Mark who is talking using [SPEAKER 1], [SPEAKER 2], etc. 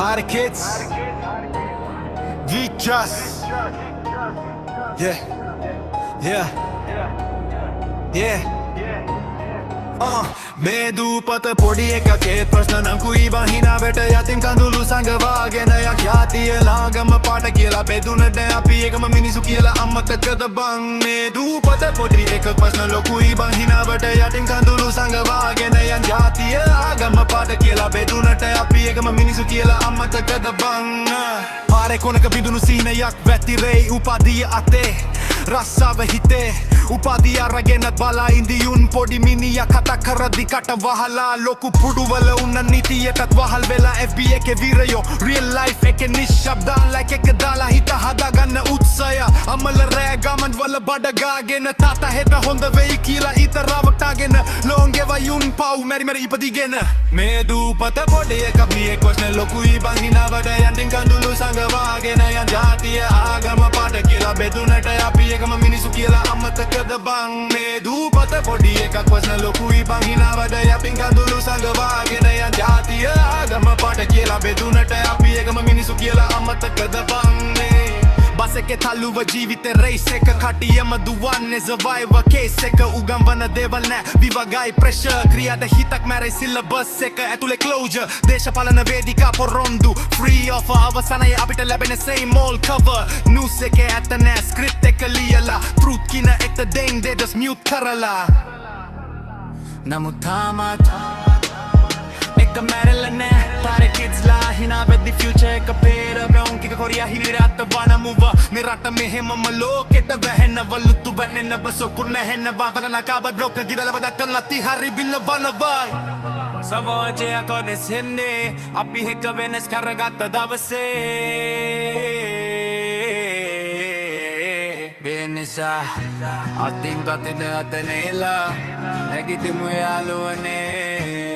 [SPEAKER 1] Hi kids, we just, yeah, yeah, yeah. මේ දූපත පොඩි එකකේ ප්‍රශ්න නම් කුයි බහිනා වෙට යතින් කඳුළු සංගවාගෙන යක් යාතිය ලාගම පාට කියලා බෙදුනට අපි එකම මිනිසු කියලා අමතකද බං මේ දූපත පොඩි එකක ප්‍රශ්න ලොකුයි බහිනාවට යටින් කඳුළු සංගවාගෙන යන් ජාතිය ආගම පාට කියලා බෙදුනට අපි එකම මිනිසු කියලා අමතකද බං පාරේ කොනක බිඳුණු සීනයක් වැතිරෙයි උපාධිය අතේ රස්සාව හිතේ උපාධිය අරගෙනත් බලා ඉන්දියුන් පොඩි මිනිිය කතා කරදි කට වහලා ලොකු පුඩුවල උන්න නිතියටත් වහල් වෙලා FB එකේ වීරයෝ real life එකේ නිශ්ශබ්දාන් like එක දාලා හිත හදාගන්න උත්සය අමල රෑ ගමන් වල බඩගාගෙන තාතා හෙට හොඳ වෙයි කියලා ඉතරවක්තාගෙන ලෝන්ගෙව යුන් පව් මැරි ඉපදිගෙන මේ දූපත පොඩි එක පියෙක් වස්න ලොකුයි බංහිනාවට යන්ටින් කඳුළු සංගවාගෙන යන් ජාතිය ආගම පාට කියලා බෙදුනට අපි එකම මිනිසු කියලා අමතකද බං මේ දූපත පොඩි එකක් වස්න ලොකුයි බංහිනාවට යපින් කඳුළු සංගවාගෙන යන් ජාතිය ආගම පාට කියලා බෙදුනට අපි එකම මිනිසු කියලා අමතකද බං මේ බස් එකේ තල්ලුව ජීවිතේ රේස් එක කටියම දුවන්නේ survivor case එක උගම්වන දේවල් නෑ විවගයි pressure ක්‍රියාද හිතක් මැරෙයි syllabus එක ඇතුලේ closure දේශපාලන වේදිකා පොරොන්දු free offer අවසානයේ අපිට ලැබෙන same old cover news එකේ ඇත්ත නෑ script එක ලියලා truth කින එක දෙයින් they just mute කරලා නමුත් තාමත් එක මැරෙලා නෑ පාරේ kids ලා හිනා වෙද්දි future එක පේර බ්‍රවුන් කොරියා හිරිරාත් වනමුව මේ රට මෙහෙමම ලෝකෙට වැහෙනවලු තු බැනෙන බසොකුර නැහෙන බාවන කාබ බ්ලොක් ගිරලා බදක්කන් ලති හරි බින්න බනවයි සමාජය කොනෙසෙන්නේ අපි එක වෙනස් කරගත්ත දවසේ වෙනසා අතින් ගතින අතනේලා නැගිටිමු යාළුවනේ